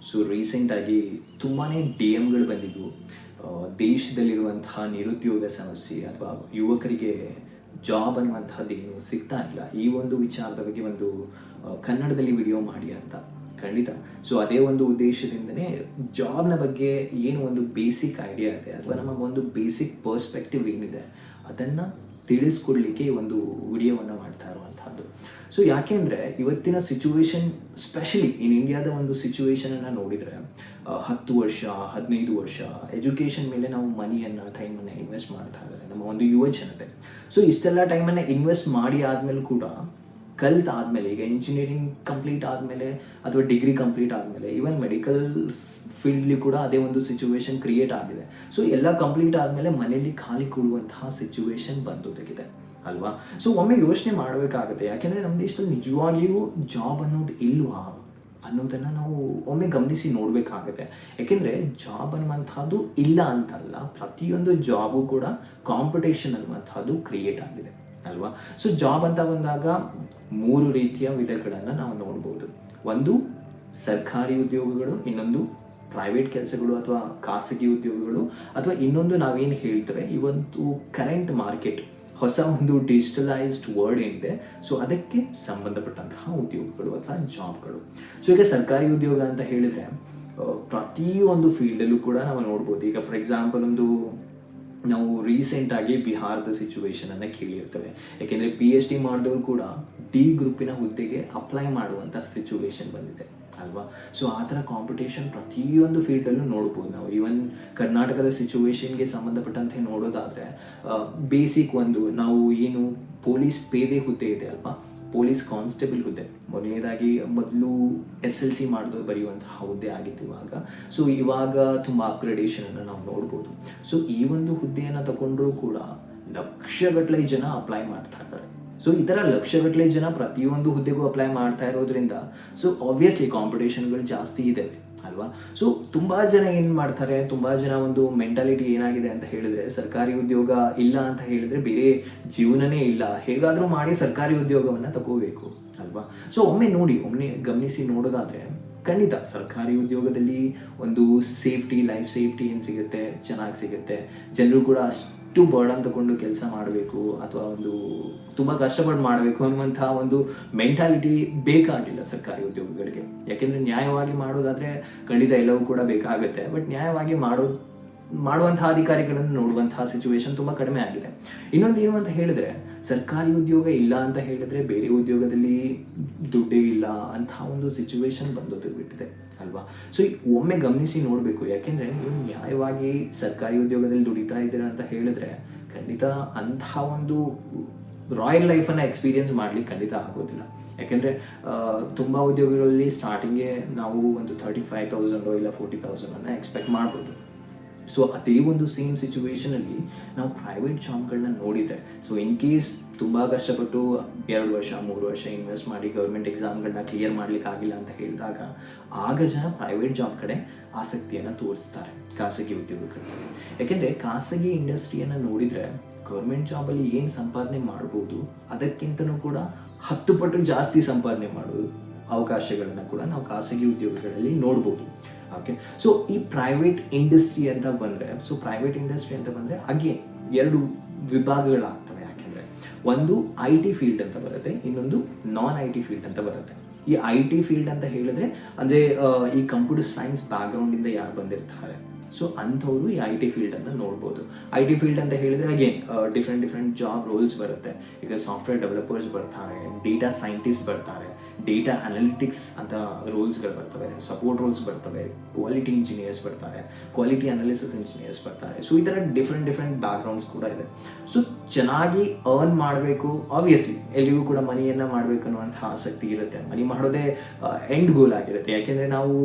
So ರೀಸೆಂಟಾಗಿ ತುಂಬಾ D ಎಮ್ಗಳು ಬಂದಿದ್ವು. ದೇಶದಲ್ಲಿರುವಂತಹ ನಿರುದ್ಯೋಗ ಸಮಸ್ಯೆ ಅಥವಾ ಯುವಕರಿಗೆ ಜಾಬ್ ಅನ್ನುವಂಥದ್ದೇನು ಸಿಗ್ತಾ ಇಲ್ಲ, ಈ ಒಂದು ವಿಚಾರದ ಬಗ್ಗೆ ಒಂದು ಕನ್ನಡದಲ್ಲಿ ವಿಡಿಯೋ ಮಾಡಿ ಅಂತ. ಖಂಡಿತ. ಸೊ ಅದೇ ಒಂದು ಉದ್ದೇಶದಿಂದನೇ ಜಾಬ್ನ ಬಗ್ಗೆ ಏನು ಒಂದು ಬೇಸಿಕ್ ಐಡಿಯಾ ಇದೆ ಅಥವಾ ನಮ್ಮ ಒಂದು ಬೇಸಿಕ್ ಪರ್ಸ್ಪೆಕ್ಟಿವ್ ಏನಿದೆ ಅದನ್ನು ತಿಳಿಸ್ಕೊಡ್ಲಿಕ್ಕೆ ಈ ಒಂದು ವಿಡಿಯೋವನ್ನು ಮಾಡ್ತಾ ಇರುವಂಥದ್ದು. ಸೊ ಯಾಕೆಂದರೆ ಇವತ್ತಿನ ಸಿಚುವೇಶನ್, ಸ್ಪೆಷಲಿ ಇನ್ ಇಂಡಿಯಾದ ಒಂದು ಸಿಚುವೇಶನನ್ನು ನೋಡಿದರೆ 10 ವರ್ಷ 15 ವರ್ಷ ಎಜುಕೇಷನ್ ಮೇಲೆ ನಾವು ಮನಿಯನ್ನು ಟೈಮನ್ನು ಇನ್ವೆಸ್ಟ್ ಮಾಡ್ತಾ ಇದ್ದಾರೆ ನಮ್ಮ ಒಂದು ಯುವ ಜನತೆ. ಸೊ ಇಷ್ಟೆಲ್ಲ ಟೈಮನ್ನು ಇನ್ವೆಸ್ಟ್ ಮಾಡಿ ಆದಮೇಲೆ ಕೂಡ ಕಲ್ತಾದ್ಮೇಲೆ, ಈಗ ಇಂಜಿನಿಯರಿಂಗ್ ಕಂಪ್ಲೀಟ್ ಆದಮೇಲೆ ಅಥವಾ ಡಿಗ್ರಿ ಕಂಪ್ಲೀಟ್ ಆದಮೇಲೆ ಈವನ್ ಮೆಡಿಕಲ್ ಫೀಲ್ಡ್ಲಿ ಕೂಡ ಅದೇ ಒಂದು ಸಿಚುವೇಶನ್ ಕ್ರಿಯೇಟ್ ಆಗಿದೆ. ಸೊ ಎಲ್ಲ ಕಂಪ್ಲೀಟ್ ಆದಮೇಲೆ ಮನೆಯಲ್ಲಿ ಖಾಲಿ ಕೊಡುವಂತಹ ಸಿಚುವೇಶನ್ ಬಂದೊದಗಿದೆ ಅಲ್ವಾ. ಸೊ ಒಮ್ಮೆ ಯೋಚನೆ ಮಾಡಬೇಕಾಗುತ್ತೆ, ಯಾಕೆಂದರೆ ನಮ್ಮ ದೇಶದಲ್ಲಿ ನಿಜವಾಗಿಯೂ ಜಾಬ್ ಅನ್ನೋದು ಇಲ್ವಾ ಅನ್ನೋದನ್ನು ನಾವು ಒಮ್ಮೆ ಗಮನಿಸಿ ನೋಡಬೇಕಾಗುತ್ತೆ. ಯಾಕೆಂದರೆ ಜಾಬ್ ಅನ್ನುವಂಥದ್ದು ಇಲ್ಲ ಅಂತಲ್ಲ, ಪ್ರತಿಯೊಂದು ಜಾಬು ಕೂಡ ಕಾಂಪಿಟೇಷನ್ ಅನ್ನುವಂಥದ್ದು ಕ್ರಿಯೇಟ್ ಆಗಿದೆ ಅಲ್ವಾ. ಸೊ ಜಾಬ್ ಅಂತ ಬಂದಾಗ 3 ರೀತಿಯ ವಿಧಗಳನ್ನು ನಾವು ನೋಡ್ಬೋದು. ಒಂದು ಸರ್ಕಾರಿ ಉದ್ಯೋಗಗಳು, ಇನ್ನೊಂದು ಪ್ರೈವೇಟ್ ಕೆಲಸಗಳು ಅಥವಾ ಖಾಸಗಿ ಉದ್ಯೋಗಗಳು, ಅಥವಾ ಇನ್ನೊಂದು ನಾವೇನು ಹೇಳ್ತೇವೆ ಇವತ್ತು ಕರೆಂಟ್ ಮಾರ್ಕೆಟ್, ಹೊಸ ಒಂದು ಡಿಜಿಟಲೈಸ್ಡ್ ವರ್ಡ್ ಏನಿದೆ, ಸೊ ಅದಕ್ಕೆ ಸಂಬಂಧಪಟ್ಟಂತಹ ಉದ್ಯೋಗಗಳು ಅಥವಾ ಜಾಬ್ಗಳು. ಸೊ ಈಗ ಸರ್ಕಾರಿ ಉದ್ಯೋಗ ಅಂತ ಹೇಳಿದರೆ ಪ್ರತಿಯೊಂದು ಫೀಲ್ಡಲ್ಲೂ ಕೂಡ ನಾವು ನೋಡ್ಬೋದು. ಈಗ ಫಾರ್ ಎಕ್ಸಾಂಪಲ್ ನಾವು ರೀಸೆಂಟಾಗಿ ಬಿಹಾರದ ಸಿಚುವೇಶನನ್ನು ಕೇಳಿರ್ತೇವೆ. ಯಾಕೆಂದರೆ PhD ಮಾಡಿದವರು ಕೂಡ ಡಿ ಗ್ರೂಪಿನ ಹುದ್ದೆಗೆ ಅಪ್ಲೈ ಮಾಡುವಂಥ ಸಿಚುವೇಶನ್ ಬಂದಿದೆ ಅಲ್ವಾ. ಸೊ ಆ ಥರ ಕಾಂಪಿಟೇಷನ್ ಪ್ರತಿಯೊಂದು ಫೀಲ್ಡಲ್ಲೂ ನೋಡ್ಬೋದು ನಾವು. ಈವನ್ ಕರ್ನಾಟಕದ ಸಿಚುವೇಶನ್ಗೆ ಸಂಬಂಧಪಟ್ಟಂತೆ ನೋಡೋದಾದರೆ ಬೇಸಿಕ್ ಒಂದು ನಾವು ಏನು ಪೊಲೀಸ್ ಪೇದೆ ಹುದ್ದೆ ಇದೆ ಅಲ್ವಾ, ಪೊಲೀಸ್ ಕಾನ್ಸ್ಟೇಬಲ್ ಹುದ್ದೆ ಮೊದಲು SLC ಮಾಡಿದವರು ಬರೆಯುವಂತಹ ಹುದ್ದೆ ಆಗಿತ್ತು ಇವಾಗ. ಸೊ ಇವಾಗ ತುಂಬ ಅಪ್ಗ್ರೇಡೇಷನನ್ನು ನಾವು ನೋಡ್ಬೋದು. ಸೊ ಈ ಒಂದು ಹುದ್ದೆಯನ್ನು ತಗೊಂಡ್ರೂ ಕೂಡ ಲಕ್ಷಗಟ್ಟಲೆ ಜನ ಅಪ್ಲೈ ಮಾಡ್ತಾ ಇದ್ದಾರೆ. ಸೊ ಈ ಥರ ಲಕ್ಷಗಟ್ಟಲೆ ಜನ ಪ್ರತಿಯೊಂದು ಹುದ್ದೆಗೂ ಅಪ್ಲೈ ಮಾಡ್ತಾ ಇರೋದ್ರಿಂದ ಸೊ ಆಬ್ವಿಯಸ್ಲಿ ಕಾಂಪಿಟೇಷನ್ಗಳು ಜಾಸ್ತಿ ಇದೆ ಅಲ್ವಾ. ಸೊ ತುಂಬ ಜನ ಏನು ಮಾಡ್ತಾರೆ, ತುಂಬ ಜನ ಒಂದು ಮೆಂಟಾಲಿಟಿ ಏನಾಗಿದೆ ಅಂತ ಹೇಳಿದ್ರೆ, ಸರ್ಕಾರಿ ಉದ್ಯೋಗ ಇಲ್ಲ ಅಂತ ಹೇಳಿದ್ರೆ ಬೇರೆ ಜೀವನನೇ ಇಲ್ಲ, ಹೇಗಾದರೂ ಮಾಡಿ ಸರ್ಕಾರಿ ಉದ್ಯೋಗವನ್ನು ತಗೋಬೇಕು ಅಲ್ವಾ. ಸೊ ಒಮ್ಮೆ ಗಮನಿಸಿ ನೋಡೋದಾದರೆ ಖಂಡಿತ ಸರ್ಕಾರಿ ಉದ್ಯೋಗದಲ್ಲಿ ಒಂದು ಸೇಫ್ಟಿ, ಲೈಫ್ ಸೇಫ್ಟಿ ಏನು ಸಿಗುತ್ತೆ, ಚೆನ್ನಾಗಿ ಸಿಗುತ್ತೆ. ಜನರು ಕೂಡ ಅಷ್ಟು ಬರ್ಡನ್ ತಗೊಂಡು ಕೆಲಸ ಮಾಡಬೇಕು ಅಥವಾ ಒಂದು ತುಂಬ ಕಷ್ಟಪಟ್ಟು ಮಾಡಬೇಕು ಅನ್ನುವಂಥ ಒಂದು ಮೆಂಟಾಲಿಟಿ ಬೇಕಾಗಿಲ್ಲ ಸರ್ಕಾರಿ ಉದ್ಯೋಗಗಳಿಗೆ. ಯಾಕೆಂದರೆ ನ್ಯಾಯವಾಗಿ ಮಾಡೋದಾದರೆ ಖಂಡಿತ ಎಲ್ಲವೂ ಕೂಡ ಬೇಕಾಗುತ್ತೆ. ಬಟ್ ನ್ಯಾಯವಾಗಿ ಮಾಡುವಂತಹ ಅಧಿಕಾರಿಗಳನ್ನು ನೋಡುವಂತಹ ಸಿಚುವೇಶನ್ ತುಂಬ ಕಡಿಮೆ ಆಗಿದೆ. ಇನ್ನೊಂದು ಏನು ಅಂತ ಹೇಳಿದ್ರೆ, ಸರ್ಕಾರಿ ಉದ್ಯೋಗ ಇಲ್ಲ ಅಂತ ಹೇಳಿದ್ರೆ ಬೇರೆ ಉದ್ಯೋಗದಲ್ಲಿ ದುಡ್ಡೇ ಇಲ್ಲ ಅಂತ ಒಂದು ಸಿಚುವೇಶನ್ ಬಂದೋದು ಬಿಟ್ಟಿದೆ ಅಲ್ವಾ. ಸೊ ಒಮ್ಮೆ ಗಮನಿಸಿ ನೋಡಬೇಕು. ಯಾಕೆಂದರೆ ನೀವು ನ್ಯಾಯವಾಗಿ ಸರ್ಕಾರಿ ಉದ್ಯೋಗದಲ್ಲಿ ದುಡಿತಾ ಇದ್ದೀರಾ ಅಂತ ಹೇಳಿದ್ರೆ ಖಂಡಿತ ಅಂತಹ ಒಂದು ರಾಯಲ್ ಲೈಫನ್ನು ಎಕ್ಸ್ಪೀರಿಯನ್ಸ್ ಮಾಡಲಿಕ್ಕೆ ಖಂಡಿತ ಆಗೋದಿಲ್ಲ. ಯಾಕೆಂದರೆ ತುಂಬ ಉದ್ಯೋಗಗಳಲ್ಲಿ ಸ್ಟಾರ್ಟಿಂಗೇ ನಾವು ಒಂದು 35,000 ಇಲ್ಲ 40,000 ಎಕ್ಸ್ಪೆಕ್ಟ್ ಮಾಡ್ಬೋದು. ಸೊ ಅದೇ ಒಂದು ಸೇಮ್ ಸಿಚುವೇಶನಲ್ಲಿ ನಾವು ಪ್ರೈವೇಟ್ ಜಾಬ್ಗಳನ್ನ ನೋಡಿದರೆ, ಸೊ ಇನ್ ಕೇಸ್ ತುಂಬ ಕಷ್ಟಪಟ್ಟು 2 ವರ್ಷ 3 ವರ್ಷ ಇನ್ವೆಸ್ಟ್ ಮಾಡಿ ಗೌರ್ಮೆಂಟ್ ಎಕ್ಸಾಮ್ಗಳನ್ನ ಕ್ಲಿಯರ್ ಮಾಡಲಿಕ್ಕೆ ಆಗಿಲ್ಲ ಅಂತ ಹೇಳಿದಾಗ ಆಗ ಜನ ಪ್ರೈವೇಟ್ ಜಾಬ್ ಕಡೆ ಆಸಕ್ತಿಯನ್ನು ತೋರಿಸ್ತಾರೆ ಖಾಸಗಿ ಉದ್ಯೋಗಗಳಿಗೆ. ಯಾಕೆಂದರೆ ಖಾಸಗಿ ಇಂಡಸ್ಟ್ರಿಯನ್ನು ನೋಡಿದರೆ ಗೌರ್ಮೆಂಟ್ ಜಾಬಲ್ಲಿ ಏನು ಸಂಪಾದನೆ ಮಾಡ್ಬೋದು ಅದಕ್ಕಿಂತಲೂ ಕೂಡ 10 ಪಟ್ಟು ಜಾಸ್ತಿ ಸಂಪಾದನೆ ಮಾಡೋದು ಅವಕಾಶಗಳನ್ನು ಕೂಡ ನಾವು ಖಾಸಗಿ ಉದ್ಯೋಗಗಳಲ್ಲಿ ನೋಡ್ಬೋದು. ಓಕೆ. ಸೊ ಈ ಪ್ರೈವೇಟ್ ಇಂಡಸ್ಟ್ರಿ ಅಂತ ಬಂದರೆ ಹಾಗೆ 2 ವಿಭಾಗಗಳಾಗ್ತವೆ. ಯಾಕೆಂದರೆ ಒಂದು IT ಫೀಲ್ಡ್ ಅಂತ ಬರುತ್ತೆ, ಇನ್ನೊಂದು ನಾನ್ IT ಫೀಲ್ಡ್ ಅಂತ ಬರುತ್ತೆ. ಈ IT ಫೀಲ್ಡ್ ಅಂತ ಹೇಳಿದ್ರೆ ಅಂದರೆ ಈ ಕಂಪ್ಯೂಟರ್ ಸೈನ್ಸ್ ಬ್ಯಾಕ್ಗ್ರೌಂಡಿಂದ ಯಾರು ಬಂದಿರ್ತಾರೆ, ಸೊ ಅಂಥವ್ರು ಈ IT ಫೀಲ್ಡನ್ನು ನೋಡ್ಬೋದು. IT ಫೀಲ್ಡ್ ಅಂತ ಹೇಳಿದರೆ ಅಗೇನ್ ಡಿಫ್ರೆಂಟ್ ಜಾಬ್ ರೋಲ್ಸ್ ಬರುತ್ತೆ. ಈಗ ಸಾಫ್ಟ್ವೇರ್ ಡೆವಲಪರ್ಸ್ ಬರ್ತಾರೆ, ಡೇಟಾ ಸೈಂಟಿಸ್ಟ್ ಬರ್ತಾರೆ, ಡೇಟಾ ಅನಾಲಿಟಿಕ್ಸ್ ಅಂತ ರೋಲ್ಸ್ಗಳು ಬರ್ತವೆ, ಸಪೋರ್ಟ್ ರೋಲ್ಸ್ ಬರ್ತವೆ, ಕ್ವಾಲಿಟಿ ಇಂಜಿನಿಯರ್ಸ್ ಬರ್ತಾರೆ, ಕ್ವಾಲಿಟಿ ಅನಾಲಿಸಿಸ್ ಇಂಜಿನಿಯರ್ಸ್ ಬರ್ತಾರೆ. ಸೊ ಈ ಥರ ಡಿಫ್ರೆಂಟ್ ಬ್ಯಾಕ್ಗ್ರೌಂಡ್ಸ್ ಕೂಡ ಇದೆ. ಸೊ ಚೆನ್ನಾಗಿ ಅರ್ನ್ ಮಾಡಬೇಕು, ಆಬ್ವಿಯಸ್ಲಿ ಎಲ್ಲಿಗೂ ಕೂಡ ಮನಿಯನ್ನು ಮಾಡಬೇಕು ಅನ್ನುವಂಥ ಆಸಕ್ತಿ ಇರುತ್ತೆ. ಮನಿ ಮಾಡೋದೇ ಎಂಡ್ ಗೋಲ್ ಆಗಿರುತ್ತೆ. ಯಾಕೆಂದರೆ ನಾವು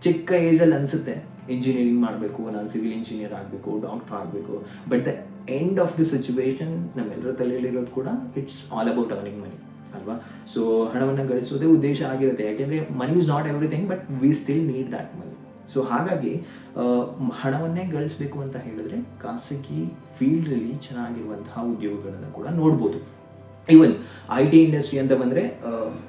ಚಿಕ್ಕ ಏಜಲ್ಲಿ ಅನಿಸುತ್ತೆ ಇಂಜಿನಿಯರಿಂಗ್ ಮಾಡಬೇಕು, ನಾನು ಸಿವಿಲ್ ಇಂಜಿನಿಯರ್ ಆಗಬೇಕು, ಡಾಕ್ಟರ್ ಆಗಬೇಕು. But the end of the situation ನಮ್ಮೆಲ್ಲರ ತಲೆಯಲ್ಲಿರೋದು ಕೂಡ it's all about earning money ಅಲ್ವಾ. ಸೊ ಹಣವನ್ನು ಗಳಿಸೋದೇ ಉದ್ದೇಶ ಆಗಿರುತ್ತೆ. ಯಾಕೆಂದರೆ money is not everything, but we still need that money. So ಹಾಗಾಗಿ ಹಣವನ್ನೇ ಗಳಿಸಬೇಕು ಅಂತ ಹೇಳಿದ್ರೆ ಖಾಸಗಿ ಫೀಲ್ಡಲ್ಲಿ ಚೆನ್ನಾಗಿರುವಂತಹ ಉದ್ಯೋಗಗಳನ್ನು ಕೂಡ ನೋಡ್ಬೋದು. ಇವನ್ ಐ ಟಿ ಇಂಡಸ್ಟ್ರಿ ಅಂತ ಬಂದರೆ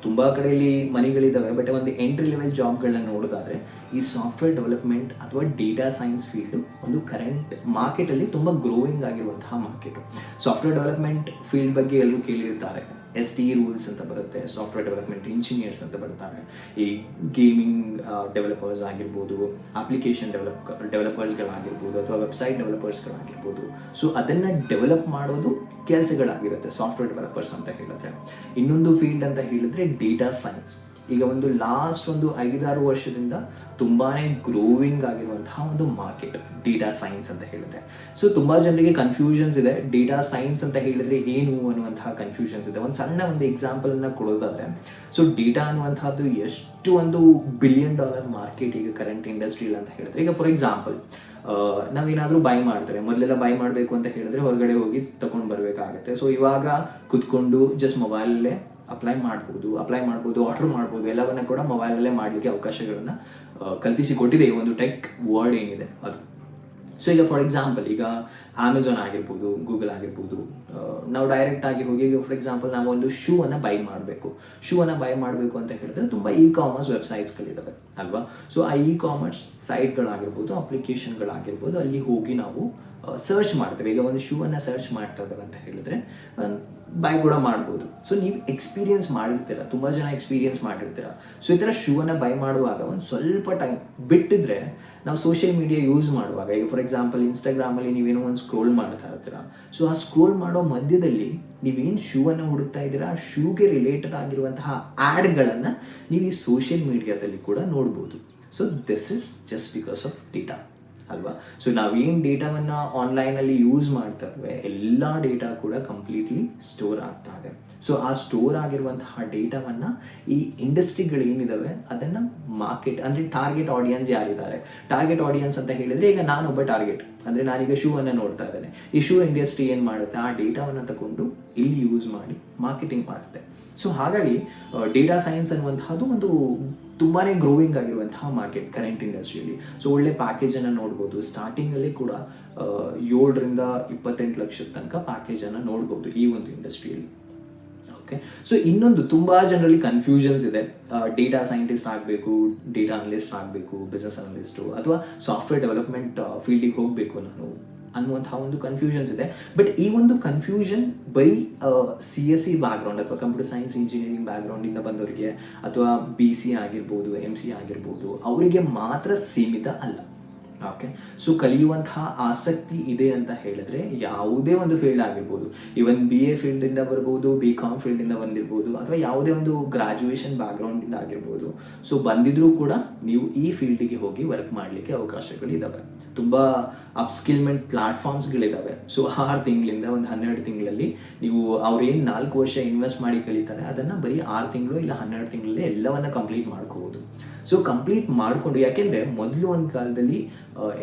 ತುಂಬ ಕಡೆಯಲ್ಲಿ ಮನೆಗಳಿದ್ದಾವೆ, ಬಟ್ ಒಂದು ಎಂಟ್ರಿ ಲೆವೆಲ್ ಜಾಬ್ಗಳನ್ನ ನೋಡೋದಾದರೆ ಈ ಸಾಫ್ಟ್ವೇರ್ ಡೆವಲಪ್ಮೆಂಟ್ ಅಥವಾ ಡೇಟಾ ಸೈನ್ಸ್ ಫೀಲ್ಡು ಒಂದು ಕರೆಂಟ್ ಮಾರ್ಕೆಟಲ್ಲಿ ತುಂಬ ಗ್ರೋಯಿಂಗ್ ಆಗಿರುವಂತಹ ಮಾರ್ಕೆಟು. ಸಾಫ್ಟ್ವೇರ್ ಡೆವಲಪ್ಮೆಂಟ್ ಫೀಲ್ಡ್ ಬಗ್ಗೆ ಎಲ್ಲರೂ ಕೇಳಿರ್ತಾರೆ. STE ರೂಲ್ಸ್ ಅಂತ ಬರುತ್ತೆ, ಸಾಫ್ಟ್ವೇರ್ ಡೆವಲಪ್ಮೆಂಟ್ ಇಂಜಿನಿಯರ್ಸ್ ಅಂತ ಬರ್ತಾರೆ. ಈ ಗೇಮಿಂಗ್ ಡೆವಲಪರ್ಸ್ ಆಗಿರ್ಬೋದು, ಅಪ್ಲಿಕೇಶನ್ ಡೆವಲಪರ್ಸ್ಗಳಾಗಿರ್ಬೋದು, ಅಥವಾ ವೆಬ್ಸೈಟ್ ಡೆವಲಪರ್ಸ್ಗಳಾಗಿರ್ಬೋದು. ಸೊ ಅದನ್ನು ಡೆವಲಪ್ ಮಾಡೋದು ಕೆಲಸಗಳಾಗಿರುತ್ತೆ ಸಾಫ್ಟ್ವೇರ್ ಡೆವಲಪರ್ಸ್ ಅಂತ ಹೇಳಿದ್ರೆ. ಇನ್ನೊಂದು ಫೀಲ್ಡ್ ಅಂತ ಹೇಳಿದ್ರೆ ಡೇಟಾ ಸೈನ್ಸ್. ಈಗ ಒಂದು ಲಾಸ್ಟ್ ಒಂದು 5-6 ವರ್ಷದಿಂದ ತುಂಬಾ ಗ್ರೋವಿಂಗ್ ಆಗಿರುವಂತಹ ಒಂದು ಮಾರ್ಕೆಟ್ ಡೇಟಾ ಸೈನ್ಸ್ ಅಂತ ಹೇಳಿದ್ರೆ. ಸೊ ತುಂಬ ಜನರಿಗೆ ಕನ್ಫ್ಯೂಷನ್ಸ್ ಇದೆ, ಡೇಟಾ ಸೈನ್ಸ್ ಅಂತ ಹೇಳಿದ್ರೆ ಏನು ಅನ್ನುವಂತಹ ಕನ್ಫ್ಯೂಷನ್ಸ್ ಇದೆ. ಒಂದು ಸಣ್ಣ ಒಂದು ಎಕ್ಸಾಂಪಲ್ನ ಕೊಡೋದಾದ್ರೆ, ಸೊ ಡೇಟಾ ಅನ್ನುವಂಥದ್ದು ಎಷ್ಟು ಒಂದು $1 ಬಿಲಿಯನ್ ಮಾರ್ಕೆಟ್ ಈಗ ಕರೆಂಟ್ ಇಂಡಸ್ಟ್ರಿಯಲ್ಲಿ ಅಂತ ಹೇಳಿದ್ರೆ. ಈಗ ಫಾರ್ ಎಕ್ಸಾಂಪಲ್ ನಾವೇನಾದರೂ ಬೈ ಮಾಡ್ತಾರೆ, ಮೊದಲೆಲ್ಲ ಬೈ ಮಾಡಬೇಕು ಅಂತ ಹೇಳಿದ್ರೆ ಹೊರಗಡೆ ಹೋಗಿ ತಗೊಂಡು ಬರಬೇಕಾಗತ್ತೆ. ಸೊ ಇವಾಗ ಕುತ್ಕೊಂಡು ಜಸ್ಟ್ ಮೊಬೈಲಲ್ಲೇ ಅಪ್ಲೈ ಮಾಡ್ಬೋದು, ಆರ್ಡರ್ ಮಾಡ್ಬೋದು, ಎಲ್ಲವನ್ನ ಕೂಡ ಮೊಬೈಲಲ್ಲೇ ಮಾಡಲಿಕ್ಕೆ ಅವಕಾಶಗಳನ್ನು ಕಲ್ಪಿಸಿಕೊಟ್ಟಿದೆ ಈ ಒಂದು ಟೆಕ್ ವರ್ಡ್ ಏನಿದೆ ಅದು. ಸೊ ಈಗ ಫಾರ್ ಎಕ್ಸಾಂಪಲ್ ಈಗ ಅಮೆಝಾನ್ ಆಗಿರ್ಬೋದು, ಗೂಗಲ್ ಆಗಿರ್ಬೋದು, ನಾವು ಡೈರೆಕ್ಟ್ ಆಗಿ ಹೋಗಿ ಫಾರ್ ಎಕ್ಸಾಂಪಲ್ ನಾವು ಒಂದು ಶೂ ಅನ್ನು ಬೈ ಮಾಡಬೇಕು ಅಂತ ಹೇಳಿದ್ರೆ ತುಂಬ ಕಾಮರ್ಸ್ ವೆಬ್ಸೈಟ್ಸ್ಗಳಿದ್ದಾವೆ ಅಲ್ವಾ. ಸೊ ಆ ಕಾಮರ್ಸ್ ಸೈಟ್ಗಳಾಗಿರ್ಬೋದು, ಅಪ್ಲಿಕೇಶನ್ಗಳಾಗಿರ್ಬೋದು, ಅಲ್ಲಿ ಹೋಗಿ ನಾವು ಸರ್ಚ್ ಮಾಡ್ತೇವೆ. ಈಗ ಒಂದು ಶೂ ಅನ್ನು ಸರ್ಚ್ ಮಾಡ್ತಾ ಇದ್ದಾರೆ ಅಂತ ಹೇಳಿದ್ರೆ ಬೈ ಕೂಡ ಮಾಡ್ಬೋದು. ಸೊ ನೀವು ಎಕ್ಸ್ಪೀರಿಯನ್ಸ್ ಮಾಡಿರ್ತೀರ, ತುಂಬ ಜನ ಎಕ್ಸ್ಪೀರಿಯನ್ಸ್ ಮಾಡಿರ್ತೀರ. ಸೊ ಈ ಥರ ಶೂ ಅನ್ನು ಬೈ ಮಾಡುವಾಗ ಒಂದು ಸ್ವಲ್ಪ ಟೈಮ್ ಬಿಟ್ಟಿದ್ರೆ ನಾವು ಸೋಷಿಯಲ್ ಮೀಡಿಯಾ ಯೂಸ್ ಮಾಡುವಾಗ, ಈಗ ಫಾರ್ ಎಕ್ಸಾಂಪಲ್ ಇನ್ಸ್ಟಾಗ್ರಾಮಲ್ಲಿ ನೀವೇನೋ ಒಂದು ಸ್ಕ್ರೋಲ್ ಮಾಡ್ತಾ ಇರ್ತೀರ. ಸೊ ಆ ಸ್ಕ್ರೋಲ್ ಮಾಡೋ ಮಧ್ಯದಲ್ಲಿ ನೀವೇನು ಶೂ ಅನ್ನು ಹುಡುಕ್ತಾ ಇದ್ದೀರಾ, ಆ ಶೂಗೆ ರಿಲೇಟೆಡ್ ಆಗಿರುವಂತಹ ಆ್ಯಡ್ಗಳನ್ನು ನೀವು ಈ ಸೋಷಿಯಲ್ ಮೀಡಿಯಾದಲ್ಲಿ ಕೂಡ ನೋಡ್ಬೋದು. So this is just because of data ಅಲ್ವಾ. ಸೊ ನಾವೇನು ಡೇಟಾವನ್ನು ಆನ್ಲೈನಲ್ಲಿ ಯೂಸ್ ಮಾಡ್ತಾ ಇದ್ವಿ, ಎಲ್ಲ ಡೇಟಾ ಕೂಡ ಕಂಪ್ಲೀಟ್ಲಿ ಸ್ಟೋರ್ ಆಗ್ತಾ ಇದೆ. ಸೊ ಆ ಸ್ಟೋರ್ ಆಗಿರುವಂತಹ ಡೇಟಾವನ್ನು ಈ ಇಂಡಸ್ಟ್ರಿಗಳೇನಿದ್ದಾವೆ ಅದನ್ನು ಮಾರ್ಕೆಟ್ ಅಂದರೆ ಟಾರ್ಗೆಟ್ ಆಡಿಯನ್ಸ್ ಯಾರಿದ್ದಾರೆ, ಟಾರ್ಗೆಟ್ ಆಡಿಯನ್ಸ್ ಅಂತ ಹೇಳಿದರೆ ಈಗ ನಾನೊಬ್ಬ ಟಾರ್ಗೆಟ್ ಅಂದರೆ ನಾನೀಗ ಶೂ ಅನ್ನು ನೋಡ್ತಾ ಇದ್ದೇನೆ. ಈ ಶೂ ಇಂಡಸ್ಟ್ರಿ ಏನು ಮಾಡುತ್ತೆ, ಆ ಡೇಟಾವನ್ನು ತಗೊಂಡು ಇಲ್ಲಿ ಯೂಸ್ ಮಾಡಿ ಮಾರ್ಕೆಟಿಂಗ್ ಮಾಡುತ್ತೆ. ಸೊ ಹಾಗಾಗಿ ಡೇಟಾ ಸೈನ್ಸ್ ಅನ್ನುವಂಥದ್ದು ಒಂದು ತುಂಬಾ ಗ್ರೋವಿಂಗ್ ಆಗಿರುವಂತಹ ಮಾರ್ಕೆಟ್ ಕರೆಂಟ್ ಇಂಡಸ್ಟ್ರಿಯಲ್ಲಿ. ಸೊ ಒಳ್ಳೆ ಪ್ಯಾಕೇಜನ್ನು ನೋಡ್ಬೋದು, ಸ್ಟಾರ್ಟಿಂಗಲ್ಲಿ ಕೂಡ 7 ರಿಂದ 28 ಲಕ್ಷದ ತನಕ ಪ್ಯಾಕೇಜನ್ನು ನೋಡ್ಬೋದು ಈ ಒಂದು ಇಂಡಸ್ಟ್ರಿಯಲ್ಲಿ. ಓಕೆ, ಸೊ ಇನ್ನೊಂದು ತುಂಬ ಜನರಲ್ಲಿ ಕನ್ಫ್ಯೂಷನ್ಸ್ ಇದೆ, ಡೇಟಾ ಸೈಂಟಿಸ್ಟ್ ಆಗಬೇಕು, ಡೇಟಾ ಅನಲಿಸ್ಟ್ ಆಗಬೇಕು, ಬಿಸ್ನೆಸ್ ಅನಲಿಸ್ಟು, ಅಥವಾ ಸಾಫ್ಟ್ವೇರ್ ಡೆವಲಪ್ಮೆಂಟ್ ಫೀಲ್ಡಿಗೆ ಹೋಗಬೇಕು ನಾನು ಅನ್ನುವಂತಹ ಒಂದು ಕನ್ಫ್ಯೂಷನ್ಸ್ ಇದೆ. ಬಟ್ ಈ ಒಂದು ಕನ್ಫ್ಯೂಷನ್ ಬರೀ CSE ಬ್ಯಾಕ್ಗ್ರೌಂಡ್ ಅಥವಾ ಕಂಪ್ಯೂಟರ್ ಸೈನ್ಸ್ ಇಂಜಿನಿಯರಿಂಗ್ ಬ್ಯಾಕ್ಗ್ರೌಂಡಿಂದ ಬಂದವರಿಗೆ ಅಥವಾ BC ಆಗಿರ್ಬೋದು, MC ಆಗಿರ್ಬೋದು, ಅವರಿಗೆ ಮಾತ್ರ ಸೀಮಿತ ಅಲ್ಲ. ಓಕೆ, ಸೊ ಕಲಿಯುವಂತಹ ಆಸಕ್ತಿ ಇದೆ ಅಂತ ಹೇಳಿದ್ರೆ ಯಾವುದೇ ಒಂದು ಫೀಲ್ಡ್ ಆಗಿರ್ಬೋದು, ಇವನ್ BA ಫೀಲ್ಡಿಂದ ಬರ್ಬೋದು, BCom ಫೀಲ್ಡಿಂದ ಬಂದಿರ್ಬೋದು, ಅಥವಾ ಯಾವುದೇ ಒಂದು ಗ್ರಾಜುಯೇಷನ್ ಬ್ಯಾಕ್ಗ್ರೌಂಡಿಂದ ಆಗಿರ್ಬೋದು. ಸೊ ಬಂದಿದ್ರೂ ಕೂಡ ನೀವು ಈ ಫೀಲ್ಡಿಗೆ ಹೋಗಿ ವರ್ಕ್ ಮಾಡಲಿಕ್ಕೆ ಅವಕಾಶಗಳಿದ್ದಾವೆ. ತುಂಬ ಅಪ್ಸ್ಕಿಲ್ಮೆಂಟ್ ಪ್ಲಾಟ್ಫಾರ್ಮ್ಸ್ಗಳಿದ್ದಾವೆ. ಸೊ 6 ತಿಂಗಳಿಂದ ಒಂದು 12 ತಿಂಗಳಲ್ಲಿ ನೀವು ಅವ್ರೇನು 4 ವರ್ಷ ಇನ್ವೆಸ್ಟ್ ಮಾಡಿ ಕಲಿತಾರೆ ಅದನ್ನು ಬರೀ 6 ತಿಂಗಳು ಇಲ್ಲ 12 ತಿಂಗಳಲ್ಲಿ ಎಲ್ಲವನ್ನ ಕಂಪ್ಲೀಟ್ ಮಾಡ್ಕೋಬೋದು. ಸೊ ಕಂಪ್ಲೀಟ್ ಮಾಡಿಕೊಂಡು, ಯಾಕೆಂದರೆ ಮೊದಲು ಒಂದು ಕಾಲದಲ್ಲಿ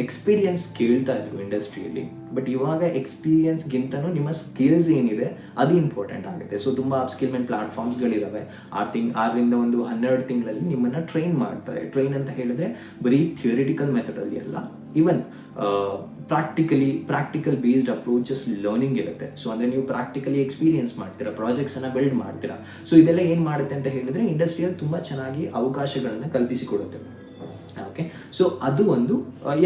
ಎಕ್ಸ್ಪೀರಿಯನ್ಸ್ ಕೇಳ್ತಾ ಇದ್ರು ಇಂಡಸ್ಟ್ರಿಯಲ್ಲಿ, ಬಟ್ ಇವಾಗ ಎಕ್ಸ್ಪೀರಿಯನ್ಸ್ಗಿಂತನೂ ನಿಮ್ಮ ಸ್ಕಿಲ್ಸ್ ಏನಿದೆ ಅದು ಇಂಪಾರ್ಟೆಂಟ್ ಆಗುತ್ತೆ. ಸೊ ತುಂಬ ಅಪ್ಸ್ಕಿಲ್ಮೆಂಟ್ ಪ್ಲಾಟ್ಫಾರ್ಮ್ಸ್ಗಳಿದ್ದಾವೆ. 6ರಿಂದ ಒಂದು 12 ತಿಂಗಳಲ್ಲಿ ನಿಮ್ಮನ್ನು ಟ್ರೈನ್ ಮಾಡ್ತಾರೆ. ಟ್ರೈನ್ ಅಂತ ಹೇಳಿದ್ರೆ ಬರೀ ಥಿಯರಿಟಿಕಲ್ ಮೆಥಡಲ್ಲಿ ಅಲ್ಲ, even practical based approaches learning ಇರುತ್ತೆ. ಸೊ ಅಂದರೆ ನೀವು ಪ್ರಾಕ್ಟಿಕಲಿ ಎಕ್ಸ್ಪೀರಿಯನ್ಸ್ ಮಾಡ್ತೀರಾ, ಪ್ರಾಜೆಕ್ಟ್ಸನ್ನು ಬಿಲ್ಡ್ ಮಾಡ್ತೀರಾ. ಸೊ ಇದೆಲ್ಲ ಏನು ಮಾಡುತ್ತೆ ಅಂತ ಹೇಳಿದ್ರೆ ಇಂಡಸ್ಟ್ರಿಯಲ್ಲಿ ತುಂಬ ಚೆನ್ನಾಗಿ ಅವಕಾಶಗಳನ್ನು ಕಲ್ಪಿಸಿಕೊಡುತ್ತೆ. ಓಕೆ, ಸೊ ಅದು ಒಂದು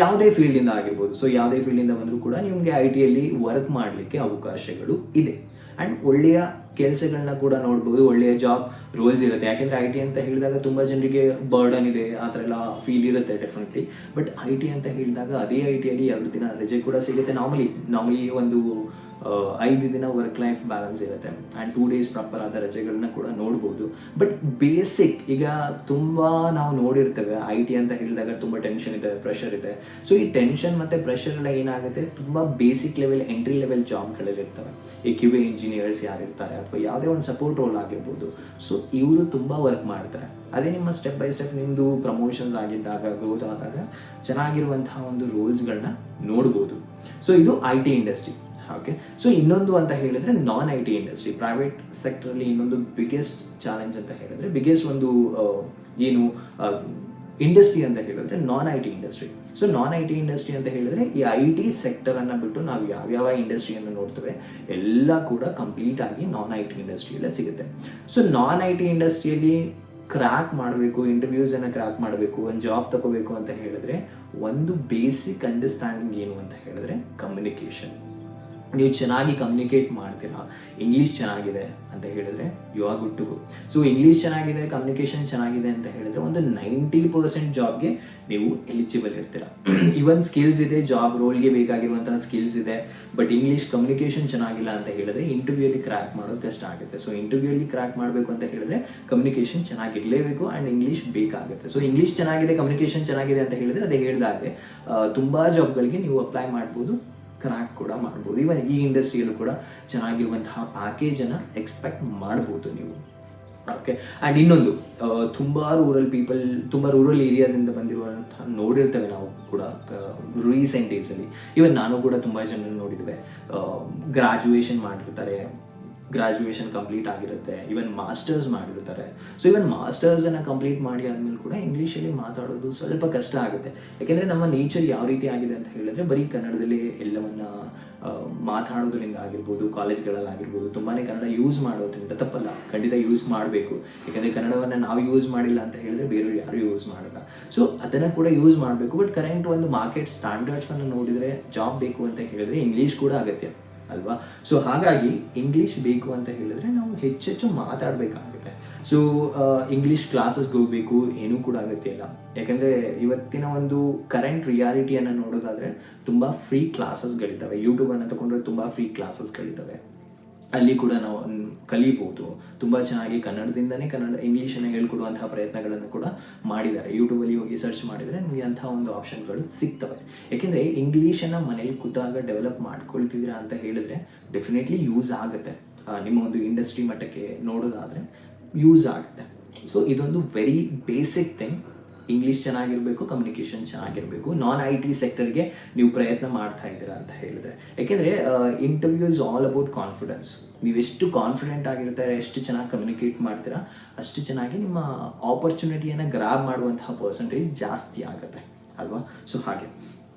ಯಾವುದೇ ಫೀಲ್ಡಿಂದ ಆಗಿರ್ಬೋದು. ಸೊ ಯಾವುದೇ ಫೀಲ್ಡಿಂದ ಬಂದರೂ ಕೂಡ ನಿಮಗೆ IT ವರ್ಕ್ ಮಾಡಲಿಕ್ಕೆ ಅವಕಾಶಗಳು ಇದೆ. ಆ್ಯಂಡ್ ಒಳ್ಳೆಯ ಕೆಲಸಗಳನ್ನ ಕೂಡ ನೋಡ್ಬೋದು, ಒಳ್ಳೆಯ ಜಾಬ್ ರೋಲ್ಸ್ ಇರುತ್ತೆ. ಯಾಕೆಂದರೆ IT ಅಂತ ಹೇಳಿದಾಗ ತುಂಬ ಜನರಿಗೆ ಬರ್ಡನ್ ಇದೆ, ಆ ಥರ ಎಲ್ಲ ಫೀಲ್ ಇರುತ್ತೆ ಡೆಫಿನೆಟ್ಲಿ. ಬಟ್ IT ಅಂತ ಹೇಳಿದಾಗ ಅದೇ IT 2 ದಿನ ರಜೆ ಕೂಡ ಸಿಗುತ್ತೆ. ನಾರ್ಮಲಿ ಒಂದು 5 ದಿನ ವರ್ಕ್ ಲೈಫ್ ಬ್ಯಾಲೆನ್ಸ್ ಇರುತ್ತೆ ಆ್ಯಂಡ್ 2 ಡೇಸ್ ಪ್ರಾಪರ್ ಆದ ರಜೆಗಳನ್ನ ಕೂಡ ನೋಡ್ಬೋದು. ಬಟ್ ಬೇಸಿಕ್ ಈಗ ತುಂಬ ನಾವು ನೋಡಿರ್ತೇವೆ IT ಅಂತ ಹೇಳಿದಾಗ ತುಂಬ ಟೆನ್ಷನ್ ಇದೆ, ಪ್ರೆಷರ್ ಇದೆ. ಸೊ ಈ ಟೆನ್ಷನ್ ಮತ್ತು ಪ್ರೆಷರ್ ಎಲ್ಲ ಏನಾಗುತ್ತೆ, ತುಂಬ ಬೇಸಿಕ್ ಲೆವೆಲ್, ಎಂಟ್ರಿ ಲೆವೆಲ್ ಜಾಬ್ಗಳಲ್ಲಿ ಇರ್ತವೆ. ಈ QA ಇಂಜಿನಿಯರ್ಸ್ ಯಾರಿರ್ತಾರೆ ಅಥವಾ ಯಾವುದೇ ಒಂದು ಸಪೋರ್ಟ್ ರೋಲ್ ಆಗಿರ್ಬೋದು. ಸೊ ಇವರು ತುಂಬ ವರ್ಕ್ ಮಾಡ್ತಾರೆ. ಅದೇ ನಿಮ್ಮ ಸ್ಟೆಪ್ ಬೈ ಸ್ಟೆಪ್ ನಿಮ್ಮದು ಪ್ರಮೋಷನ್ಸ್ ಆಗಿದ್ದಾಗ, ಗ್ರೋತ್ ಆದಾಗ ಚೆನ್ನಾಗಿರುವಂತಹ ಒಂದು ರೋಲ್ಸ್ಗಳನ್ನ ನೋಡ್ಬೋದು. ಸೊ ಇದು IT ಇಂಡಸ್ಟ್ರಿ. ಓಕೆ, ಸೊ ಇನ್ನೊಂದು ಅಂತ ಹೇಳಿದ್ರೆ ನಾನ್ IT ಇಂಡಸ್ಟ್ರಿ, ಪ್ರೈವೇಟ್ ಸೆಕ್ಟರಲ್ಲಿ ಇನ್ನೊಂದು ಬಿಗ್ಗೆಸ್ಟ್ ಚಾಲೆಂಜ್ ಅಂತ ಹೇಳಿದ್ರೆ, ಬಿಗ್ಗೆಸ್ಟ್ ಒಂದು ಏನು ಇಂಡಸ್ಟ್ರಿ ಅಂತ ಹೇಳಿದ್ರೆ non I T industry. So non I T industry ಅಂತ ಹೇಳಿದ್ರೆ ಈ ಐ ಟಿ ಸೆಕ್ಟರನ್ನು ಬಿಟ್ಟು ನಾವು ಯಾವ್ಯಾವ ಇಂಡಸ್ಟ್ರಿಯನ್ನು ನೋಡ್ತೇವೆ ಎಲ್ಲ ಕೂಡ ಕಂಪ್ಲೀಟ್ ಆಗಿ ನಾನ್ ಐ ಟಿ ಇಂಡಸ್ಟ್ರಿಯಲ್ಲೇ ಸಿಗುತ್ತೆ. ಸೊ ನಾನ್ ಐ ಟಿ ಇಂಡಸ್ಟ್ರಿಯಲ್ಲಿ ಕ್ರ್ಯಾಕ್ ಮಾಡಬೇಕು, ಇಂಟರ್ವ್ಯೂಸನ್ನು ಕ್ರ್ಯಾಕ್ ಮಾಡಬೇಕು, ಒಂದು ಜಾಬ್ ತಗೋಬೇಕು ಅಂತ ಹೇಳಿದ್ರೆ ಒಂದು ಬೇಸಿಕ್ ಅಂಡರ್ಸ್ಟ್ಯಾಂಡಿಂಗ್ ಏನು ಅಂತ ಹೇಳಿದ್ರೆ ಕಮ್ಯುನಿಕೇಷನ್. ನೀವು ಚೆನ್ನಾಗಿ ಕಮ್ಯುನಿಕೇಟ್ ಮಾಡ್ತೀರಾ, ಇಂಗ್ಲೀಷ್ ಚೆನ್ನಾಗಿದೆ ಅಂತ ಹೇಳಿದ್ರೆ you are good to go. So English ಚೆನ್ನಾಗಿದೆ, ಕಮ್ಯುನಿಕೇಷನ್ ಚೆನ್ನಾಗಿದೆ ಅಂತ ಹೇಳಿದ್ರೆ ಒಂದು 90% ಜಾಬ್ಗೆ ನೀವು ಎಲಿಜಿಬಲ್ ಇರ್ತೀರಾ. ಇವನ್ ಸ್ಕಿಲ್ಸ್ ಇದೆ, ಜಾಬ್ ರೋಲ್ಗೆ ಬೇಕಾಗಿರುವಂತಹ ಸ್ಕಿಲ್ಸ್ ಇದೆ, ಬಟ್ ಇಂಗ್ಲೀಷ್ ಕಮ್ಯುನಿಕೇಷನ್ ಚೆನ್ನಾಗಿಲ್ಲ ಅಂತ ಹೇಳಿದ್ರೆ ಇಂಟರ್ವ್ಯೂಲಿ ಕ್ರ್ಯಾಕ್ ಮಾಡೋದು ಕಷ್ಟ ಆಗುತ್ತೆ. ಸೊ ಇಂಟರ್ವ್ಯೂಲಿ ಕ್ರ್ಯಾಕ್ ಮಾಡಬೇಕು ಅಂತ ಹೇಳಿದ್ರೆ ಕಮ್ಯುನಿಕೇಷನ್ ಚೆನ್ನಾಗಿರಲೇಬೇಕು ಆ್ಯಂಡ್ ಇಂಗ್ಲೀಷ್ ಬೇಕಾಗುತ್ತೆ. ಸೊ ಇಂಗ್ಲೀಷ್ ಚೆನ್ನಾಗಿದೆ, ಕಮ್ಯುನಿಕೇಷನ್ ಚೆನ್ನಾಗಿದೆ ಅಂತ ಹೇಳಿದ್ರೆ ಅದೇ ಹೇಳಿದಾಗೆ ತುಂಬ ಜಾಬ್ಗಳಿಗೆ ನೀವು ಅಪ್ಲೈ ಮಾಡ್ಬೋದು, ಕ್ರ್ಯಾಕ್ ಕೂಡ ಮಾಡ್ಬೋದು. ಇವನ್ ಈ ಇಂಡಸ್ಟ್ರಿಯಲ್ಲೂ ಕೂಡ ಚೆನ್ನಾಗಿರುವಂತಹ ಪ್ಯಾಕೇಜನ್ನು ಎಕ್ಸ್ಪೆಕ್ಟ್ ಮಾಡ್ಬೋದು ನೀವು. ಓಕೆ. ಆ್ಯಂಡ್ ಇನ್ನೊಂದು ತುಂಬ ರೂರಲ್ ಏರಿಯಾದಿಂದ ಬಂದಿರುವಂತಹ ನೋಡಿರ್ತೇವೆ ನಾವು ಕೂಡ ರೀಸೆಂಟ್ ಡೇಸಲ್ಲಿ. ಇವನ್ ನಾನು ಕೂಡ ತುಂಬ ಜನರನ್ನು ನೋಡಿದ್ದೇವೆ. ಗ್ರಾಜುಯೇಷನ್ ಮಾಡಿರ್ತಾರೆ, ಗ್ರಾಜುಯೇಷನ್ ಕಂಪ್ಲೀಟ್ ಆಗಿರುತ್ತೆ, ಇವನ್ ಮಾಸ್ಟರ್ಸ್ ಮಾಡಿರ್ತಾರೆ. ಸೊ ಇವನ್ ಮಾಸ್ಟರ್ಸನ್ನು ಕಂಪ್ಲೀಟ್ ಮಾಡಿ ಆದಮೇಲೆ ಕೂಡ ಇಂಗ್ಲೀಷಲ್ಲಿ ಮಾತಾಡೋದು ಸ್ವಲ್ಪ ಕಷ್ಟ ಆಗುತ್ತೆ. ಯಾಕೆಂದರೆ ನಮ್ಮ ನೇಚರ್ ಯಾವ ರೀತಿ ಆಗಿದೆ ಅಂತ ಹೇಳಿದ್ರೆ ಬರೀ ಕನ್ನಡದಲ್ಲಿ ಎಲ್ಲವನ್ನ ಮಾತಾಡೋದ್ರಿಂದ ಆಗಿರ್ಬೋದು, ಕಾಲೇಜ್ಗಳಲ್ಲಾಗಿರ್ಬೋದು ತುಂಬಾ ಕನ್ನಡ ಯೂಸ್ ಮಾಡೋದ್ರಿಂದ ತಪ್ಪಲ್ಲ, ಖಂಡಿತ ಯೂಸ್ ಮಾಡಬೇಕು. ಯಾಕೆಂದರೆ ಕನ್ನಡವನ್ನು ನಾವು ಯೂಸ್ ಮಾಡಿಲ್ಲ ಅಂತ ಹೇಳಿದ್ರೆ ಬೇರೆಯವ್ರು ಯಾರು ಯೂಸ್ ಮಾಡಲ್ಲ. ಸೊ ಅದನ್ನು ಕೂಡ ಯೂಸ್ ಮಾಡಬೇಕು. ಬಟ್ ಕರೆಂಟ್ ಒಂದು ಮಾರ್ಕೆಟ್ ಸ್ಟ್ಯಾಂಡರ್ಡ್ಸನ್ನು ನೋಡಿದರೆ ಜಾಬ್ ಬೇಕು ಅಂತ ಹೇಳಿದ್ರೆ ಇಂಗ್ಲೀಷ್ ಕೂಡ ಅಗತ್ಯ ಅಲ್ವಾ. ಸೊ ಹಾಗಾಗಿ ಇಂಗ್ಲೀಷ್ ಬೇಕು ಅಂತ ಹೇಳಿದ್ರೆ ನಾವು ಹೆಚ್ಚೆಚ್ಚು ಮಾತಾಡಬೇಕಾಗುತ್ತೆ. ಸೊ ಇಂಗ್ಲೀಷ್ ಕ್ಲಾಸಸ್ಗೆ ಹೋಗಬೇಕು ಏನೂ ಕೂಡ ಅಗತ್ಯ ಇಲ್ಲ. ಯಾಕೆಂದರೆ ಇವತ್ತಿನ ಒಂದು ಕರೆಂಟ್ ರಿಯಾಲಿಟಿಯನ್ನು ನೋಡೋದಾದರೆ ತುಂಬ ಫ್ರೀ ಕ್ಲಾಸಸ್ಗಳಿದ್ದಾವೆ. ಯೂಟ್ಯೂಬನ್ನು ತಗೊಂಡ್ರೆ ತುಂಬ ಫ್ರೀ ಕ್ಲಾಸಸ್ಗಳಿದ್ದಾವೆ, ಅಲ್ಲಿ ಕೂಡ ನಾವು ಕಲಿಬೋದು. ತುಂಬ ಚೆನ್ನಾಗಿ ಕನ್ನಡದಿಂದನೇ ಇಂಗ್ಲೀಷನ್ನು ಹೇಳ್ಕೊಡುವಂತಹ ಪ್ರಯತ್ನಗಳನ್ನು ಕೂಡ ಮಾಡಿದ್ದಾರೆ. ಯೂಟ್ಯೂಬಲ್ಲಿ ಹೋಗಿ ಸರ್ಚ್ ಮಾಡಿದರೆ ನಿಮಗೆ ಅಂತಹ ಒಂದು ಆಪ್ಷನ್ಗಳು ಸಿಗ್ತವೆ. ಯಾಕೆಂದರೆ ಇಂಗ್ಲೀಷನ್ನು ಮನೇಲಿ ಕೂತಾಗ ಡೆವಲಪ್ ಮಾಡ್ಕೊಳ್ತಿದ್ದೀರಾ ಅಂತ ಹೇಳಿದ್ರೆ ಡೆಫಿನೆಟ್ಲಿ ಯೂಸ್ ಆಗುತ್ತೆ. ನಿಮ್ಮ ಒಂದು ಇಂಡಸ್ಟ್ರಿ ಮಟ್ಟಕ್ಕೆ ನೋಡೋದಾದರೆ ಯೂಸ್ ಆಗುತ್ತೆ. ಸೊ ಇದೊಂದು ವೆರಿ ಬೇಸಿಕ್ ಥಿಂಗ್. ಇಂಗ್ಲೀಷ್ ಚೆನ್ನಾಗಿರಬೇಕು, ಕಮ್ಯುನಿಕೇಷನ್ ಚೆನ್ನಾಗಿರಬೇಕು. ನಾನ್ ಐ ಟಿ ಸೆಕ್ಟರ್ಗೆ ನೀವು ಪ್ರಯತ್ನ ಮಾಡ್ತಾ ಇದ್ದೀರಾ ಅಂತ ಹೇಳಿದ್ರೆ, ಯಾಕೆಂದರೆ interview is all about confidence. ನೀವೆಷ್ಟು ಕಾನ್ಫಿಡೆಂಟ್ ಆಗಿರ್ತಾರೆ, ಎಷ್ಟು ಚೆನ್ನಾಗಿ ಕಮ್ಯುನಿಕೇಟ್ ಮಾಡ್ತೀರಾ, ಅಷ್ಟು ಚೆನ್ನಾಗಿ ನಿಮ್ಮ ಆಪರ್ಚುನಿಟಿಯನ್ನು ಗ್ರಾಬ್ ಮಾಡುವಂತಹ ಪರ್ಸೆಂಟೇಜ್ ಜಾಸ್ತಿ ಆಗುತ್ತೆ ಅಲ್ವಾ. ಸೊ ಹಾಗೆ.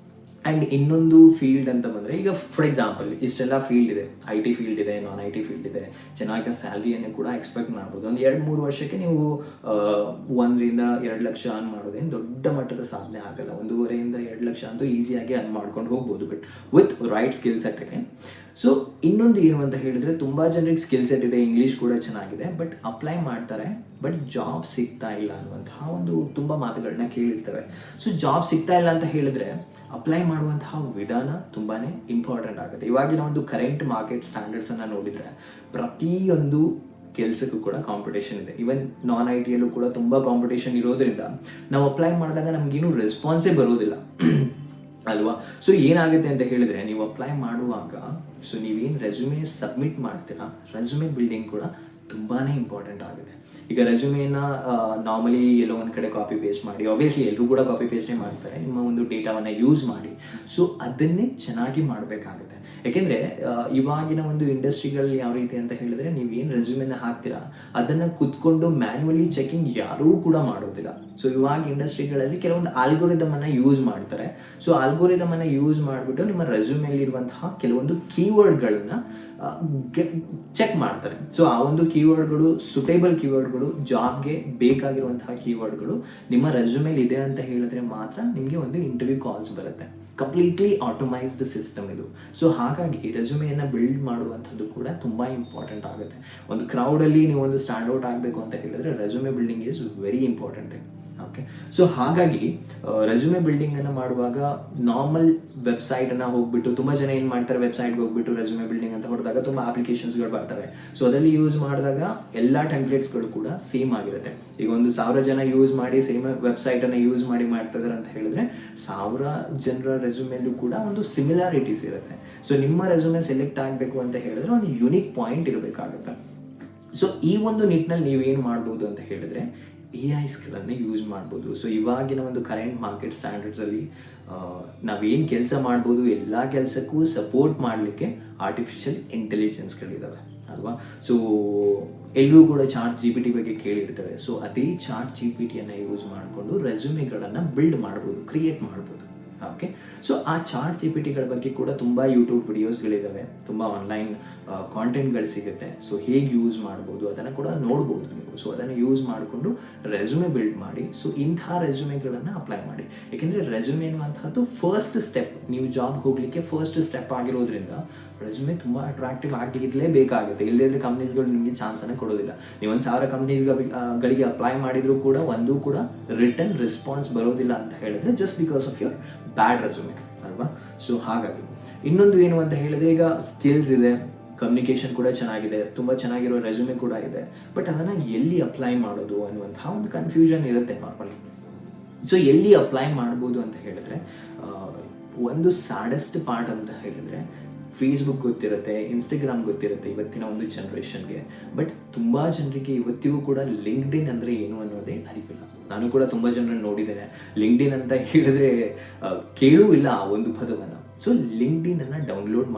ಆ್ಯಂಡ್ ಇನ್ನೊಂದು ಫೀಲ್ಡ್ ಅಂತ ಬಂದರೆ, ಈಗ ಫಾರ್ ಎಕ್ಸಾಂಪಲ್ ಇಷ್ಟೆಲ್ಲ ಫೀಲ್ಡ್ ಇದೆ, ಐ ಟಿ ಫೀಲ್ಡ್ ಇದೆ, ನಾನ್ ಐ ಟಿ ಫೀಲ್ಡ್ ಇದೆ, ಚೆನ್ನಾಗಿ ಸ್ಯಾಲ್ರಿಯನ್ನು ಕೂಡ ಎಕ್ಸ್ಪೆಕ್ಟ್ ಮಾಡ್ಬೋದು. ಒಂದು 2-3 ವರ್ಷಕ್ಕೆ ನೀವು 1-2 ಲಕ್ಷ ಅರ್ನ್ ಮಾಡೋದೇನು ದೊಡ್ಡ ಮಟ್ಟದ ಸಾಧನೆ ಆಗಲ್ಲ. 1.5-2 ಲಕ್ಷ ಅಂತೂ ಈಸಿಯಾಗಿ ಅರ್ನ್ ಮಾಡ್ಕೊಂಡು ಹೋಗ್ಬೋದು, ಬಟ್ ವಿತ್ ರೈಟ್ ಸ್ಕಿಲ್ ಸೆಟ್ಗೆ. ಸೊ ಇನ್ನೊಂದು ಏನು ಅಂತ ಹೇಳಿದರೆ, ತುಂಬ ಜನರಿಗೆ ಸ್ಕಿಲ್ ಸೆಟ್ ಇದೆ, ಇಂಗ್ಲೀಷ್ ಕೂಡ ಚೆನ್ನಾಗಿದೆ, ಬಟ್ ಅಪ್ಲೈ ಮಾಡ್ತಾರೆ, ಬಟ್ ಜಾಬ್ ಸಿಗ್ತಾ ಇಲ್ಲ ಅನ್ನುವಂತಹ ಒಂದು ತುಂಬ ಮಾತುಗಳನ್ನ ಕೇಳಿರ್ತವೆ. ಸೊ ಜಾಬ್ ಸಿಗ್ತಾ ಇಲ್ಲ ಅಂತ ಹೇಳಿದ್ರೆ ಅಪ್ಲೈ ಮಾಡುವಂತಹ ವಿಧಾನ ತುಂಬಾ ಇಂಪಾರ್ಟೆಂಟ್ ಆಗುತ್ತೆ. ಇವಾಗಿನ ಒಂದು ಕರೆಂಟ್ ಮಾರ್ಕೆಟ್ ಸ್ಟ್ಯಾಂಡರ್ಡ್ಸನ್ನು ನೋಡಿದರೆ ಪ್ರತಿಯೊಂದು ಕೆಲಸಕ್ಕೂ ಕೂಡ ಕಾಂಪಿಟೇಷನ್ ಇದೆ. ಈವನ್ ನಾನ್ ಐ ಟಿಯಲ್ಲೂ ಕೂಡ ತುಂಬ ಕಾಂಪಿಟೇಷನ್ ಇರೋದ್ರಿಂದ ನಾವು ಅಪ್ಲೈ ಮಾಡಿದಾಗ ನಮಗೇನು ರೆಸ್ಪಾನ್ಸೇ ಬರೋದಿಲ್ಲ ಅಲ್ವಾ. ಸೊ ಏನಾಗುತ್ತೆ ಅಂತ ಹೇಳಿದ್ರೆ, ನೀವು ಅಪ್ಲೈ ಮಾಡುವಾಗ ಸೊ ನೀವೇನು ರೆಸ್ಯೂಮೆ ಸಬ್ಮಿಟ್ ಮಾಡ್ತೀರಾ, ರೆಸ್ಯೂಮೆ ಬಿಲ್ಡಿಂಗ್ ಕೂಡ ತುಂಬಾ ಇಂಪಾರ್ಟೆಂಟ್ ಆಗುತ್ತೆ. ಈಗ ರೆಸ್ಯೂಮೇನ ನಾರ್ಮಲಿ ಎಲ್ಲೋ ಒಂದು ಕಡೆ ಕಾಪಿ ಪೇಸ್ಟ್ ಮಾಡಿ, ಆಬ್ವಿಯಸ್ಲಿ ಎಲ್ಲರೂ ಕೂಡ ಕಾಪಿ ಪೇಸ್ಟೇ ಮಾಡ್ತಾರೆ, ನಿಮ್ಮ ಒಂದು ಡೇಟಾವನ್ನು ಯೂಸ್ ಮಾಡಿ. ಸೊ ಅದನ್ನೇ ಚೆನ್ನಾಗಿ ಮಾಡಬೇಕಾಗುತ್ತೆ. ಯಾಕೆಂದರೆ ಇವಾಗಿನ ಒಂದು ಇಂಡಸ್ಟ್ರಿಗಳಲ್ಲಿ ಯಾವ ರೀತಿ ಅಂತ ಹೇಳಿದ್ರೆ, ನೀವೇನು ರೆಸ್ಯೂಮೆನ ಹಾಕ್ತೀರಾ ಅದನ್ನು ಕುತ್ಕೊಂಡು ಮ್ಯಾನ್ಯುವಲಿ ಚೆಕಿಂಗ್ ಯಾರೂ ಕೂಡ ಮಾಡೋದಿಲ್ಲ. ಸೊ ಇವಾಗ ಇಂಡಸ್ಟ್ರಿಗಳಲ್ಲಿ ಕೆಲವೊಂದು ಆಲ್ಗೋರಿದಮನ್ನು ಯೂಸ್ ಮಾಡ್ತಾರೆ. ಸೊ ಆಲ್ಗೋರಿದಮನ್ನು ಯೂಸ್ ಮಾಡಿಬಿಟ್ಟು ನಿಮ್ಮ ರೆಸ್ಯೂಮೆಯಲ್ಲಿರುವಂತಹ ಕೆಲವೊಂದು ಕೀವರ್ಡ್ಗಳನ್ನು ಚೆಕ್ ಮಾಡ್ತಾರೆ. ಸೊ ಆ ಒಂದು ಕೀವರ್ಡ್ಗಳು ಸುಟೇಬಲ್ ಕೀವರ್ಡ್ಗಳು, ಜಾಬ್ಗೆ ಬೇಕಾಗಿರುವಂತಹ ಕೀವರ್ಡ್ಗಳು ನಿಮ್ಮ ರೆಸ್ಯೂಮೇಲಿ ಇದೆ ಅಂತ ಹೇಳಿದ್ರೆ ಮಾತ್ರ ನಿಮಗೆ ಒಂದು ಇಂಟರ್ವ್ಯೂ ಕಾಲ್ಸ್ ಬರುತ್ತೆ. ಕಂಪ್ಲೀಟ್ಲಿ ಆಟೋಮೈಸ್ಡ್ ಸಿಸ್ಟಮ್ ಇದು. ಸೊ ಹಾಗಾಗಿ ರೆಸ್ಯೂಮೆಯನ್ನು ಬಿಲ್ಡ್ ಮಾಡುವಂಥದ್ದು ಕೂಡ ತುಂಬ ಇಂಪಾರ್ಟೆಂಟ್ ಆಗುತ್ತೆ. ಒಂದು ಕ್ರೌಡಲ್ಲಿ ನೀವು ಒಂದು ಸ್ಟ್ಯಾಂಡ್ ಔಟ್ ಆಗಬೇಕು ಅಂತ ಹೇಳಿದ್ರೆ resume building is very important thing. Okay. So ಹಾಗಾಗಿ ರೆಸ್ಯೂಮೆ ಬಿಲ್ಡಿಂಗನ್ನು ಮಾಡುವಾಗ ನಾರ್ಮಲ್ ವೆಬ್ಸೈಟನ್ನು ಹೋಗ್ಬಿಟ್ಟು, ತುಂಬ ಜನ ಏನು ಮಾಡ್ತಾರೆ, ವೆಬ್ಸೈಟ್ಗೆ ಹೋಗ್ಬಿಟ್ಟು ರೆಸ್ಯೂಮೆ ಬಿಲ್ಡಿಂಗ್ ಅಂತ ಹೊಡೆದಾಗ ತುಂಬ ಅಪ್ಲಿಕೇಶನ್ಸ್ಗಳು ಬರ್ತವೆ. ಸೊ ಅದರಲ್ಲಿ ಯೂಸ್ ಮಾಡಿದಾಗ ಎಲ್ಲ ಟೆಂಪ್ಲೇಟ್ಸ್ಗಳು ಕೂಡ ಸೇಮ್ ಆಗಿರುತ್ತೆ. ಈಗ ಒಂದು 1000 ಜನ ಯೂಸ್ ಮಾಡಿ ಸೇಮ್ ವೆಬ್ಸೈಟನ್ನು ಯೂಸ್ ಮಾಡಿ ಮಾಡ್ತಿದ್ದಾರೆ ಅಂತ ಹೇಳಿದ್ರೆ 1000 ಜನರ ರೆಸ್ಯೂಮೆಲ್ಲೂ ಕೂಡ ಒಂದು ಸಿಮಿಲಾರಿಟೀಸ್ ಇರುತ್ತೆ. ಸೊ ನಿಮ್ಮ ರೆಸ್ಯೂಮೆ ಸೆಲೆಕ್ಟ್ ಆಗಬೇಕು ಅಂತ ಹೇಳಿದ್ರೆ ಒಂದು ಯುನಿಕ್ ಪಾಯಿಂಟ್ ಇರಬೇಕಾಗುತ್ತೆ. ಸೊ ಈ ಒಂದು ನಿಟ್ಟಿನಲ್ಲಿ ನೀವೇನು ಮಾಡ್ಬೋದು ಅಂತ ಹೇಳಿದ್ರೆ AI ಯೂಸ್ ಮಾಡ್ಬೋದು. ಸೊ ಇವಾಗಿನ ಒಂದು ಕರೆಂಟ್ ಮಾರ್ಕೆಟ್ ಸ್ಟ್ಯಾಂಡರ್ಡ್ಸಲ್ಲಿ ನಾವೇನು ಕೆಲಸ ಮಾಡ್ಬೋದು, ಎಲ್ಲ ಕೆಲಸಕ್ಕೂ ಸಪೋರ್ಟ್ ಮಾಡಲಿಕ್ಕೆ ಆರ್ಟಿಫಿಷಿಯಲ್ ಇಂಟೆಲಿಜೆನ್ಸ್ಗಳಿದ್ದಾವೆ. ಅಲ್ವಾ? ಸೊ ಎಲ್ಲರೂ ಕೂಡ ಚಾಟ್ ಜಿ ಪಿ ಟಿ ಬಗ್ಗೆ ಕೇಳಿರ್ತಾರೆ. ಸೊ ಅದೇ ಚಾಟ್ ಜಿ ಪಿ ಟಿಯನ್ನು ಯೂಸ್ ಮಾಡಿಕೊಂಡು ರೆಸ್ಯೂಮೆಗಳನ್ನು ಬಿಲ್ಡ್ ಮಾಡ್ಬೋದು, ಕ್ರಿಯೇಟ್ ಮಾಡ್ಬೋದು. ಓಕೆ, ಸೊ ಆ ಚಾಟ್ ಜಿ ಪಿ ಟಿಗಳ ಬಗ್ಗೆ ಕೂಡ ತುಂಬ ಯೂಟ್ಯೂಬ್ ವಿಡಿಯೋಸ್ಗಳಿದ್ದಾವೆ, ತುಂಬ ಆನ್ಲೈನ್ ಕಾಂಟೆಂಟ್ಗಳು ಸಿಗುತ್ತೆ. ಸೊ ಹೇಗೆ ಯೂಸ್ ಮಾಡ್ಬೋದು ಅದನ್ನು ಕೂಡ ನೋಡ್ಬೋದು ನೀವು. ಸೊ ಅದನ್ನು ಯೂಸ್ ಮಾಡಿಕೊಂಡು ರೆಸ್ಯೂಮೆ ಬಿಲ್ಡ್ ಮಾಡಿ. ಸೊ ಇಂಥ ರೆಸ್ಯೂಮೆಗಳನ್ನು ಅಪ್ಲೈ ಮಾಡಿ. ಯಾಕೆಂದರೆ ರೆಸ್ಯೂಮೆ ಅನ್ನುವಂಥದ್ದು ಫಸ್ಟ್ ಸ್ಟೆಪ್, ನೀವು ಜಾಬ್ ಹೋಗಲಿಕ್ಕೆ ಫಸ್ಟ್ ಸ್ಟೆಪ್ ಆಗಿರೋದ್ರಿಂದ ರೆಸ್ಯೂಮೆ ತುಂಬ ಅಟ್ರಾಕ್ಟಿವ್ ಆಗಿರಲೇ ಬೇಕಾಗುತ್ತೆ. ಇಲ್ಲದಿದ್ದರೆ ಕಂಪ್ನೀಸ್ಗಳು ನಿಮಗೆ ಚಾನ್ಸನ್ನು ಕೊಡೋದಿಲ್ಲ. ನೀವು 1,000 ಕಂಪ್ನೀಸ್ಗಳಿಗೆ ಅಪ್ಲೈ ಮಾಡಿದರೂ ಕೂಡ ಒಂದು ಕೂಡ ರಿಟರ್ನ್ ರೆಸ್ಪಾನ್ಸ್ ಬರೋದಿಲ್ಲ ಅಂತ ಹೇಳಿದ್ರೆ just because of your bad resume, ಅಲ್ವಾ? ಸೊ ಹಾಗಾಗಿ ಇನ್ನೊಂದು ಏನು ಅಂತ ಹೇಳಿದ್ರೆ, ಈಗ ಸ್ಕಿಲ್ಸ್ ಇದೆ, ಕಮ್ಯುನಿಕೇಷನ್ ಕೂಡ ಚೆನ್ನಾಗಿದೆ, ತುಂಬ ಚೆನ್ನಾಗಿರೋ ರೆಸ್ಯೂಮೆ ಕೂಡ ಇದೆ, ಬಟ್ ಅದನ್ನು ಎಲ್ಲಿ ಅಪ್ಲೈ ಮಾಡೋದು ಅನ್ನುವಂಥ ಒಂದು ಕನ್ಫ್ಯೂಷನ್ ಇರುತ್ತೆ ನಾರ್ಮಲಿ. ಸೊ ಎಲ್ಲಿ ಅಪ್ಲೈ ಮಾಡ್ಬೋದು ಅಂತ ಹೇಳಿದ್ರೆ, ಒಂದು ಸ್ಯಾಡೆಸ್ಟ್ ಪಾರ್ಟ್ ಅಂತ ಹೇಳಿದ್ರೆ ಫೇಸ್ಬುಕ್ ಗೊತ್ತಿರುತ್ತೆ, ಇನ್ಸ್ಟಾಗ್ರಾಮ್ ಗೊತ್ತಿರುತ್ತೆ ಇವತ್ತಿನ ಒಂದು ಜನ್ರೇಷನ್ಗೆ, ಬಟ್ ತುಂಬ ಜನರಿಗೆ ಇವತ್ತಿಗೂ ಕೂಡ ಲಿಂಕ್ಡ್ಇನ್ ಅಂದರೆ ಏನು ಅನ್ನೋದೇ ಅರಿವಿಲ್ಲ. ನಾನು ಕೂಡ ತುಂಬ ಜನರನ್ನು ನೋಡಿದ್ದೇನೆ, ಲಿಂಕ್ಡ್ಇನ್ ಅಂತ ಹೇಳಿದ್ರೆ ಕೇಳೂ ಇಲ್ಲ ಆ ಒಂದು ಪದವನ್ನು. ಸೊ ಲಿಂಕ್ಡ್ಇನನ್ನು ಡೌನ್ಲೋಡ್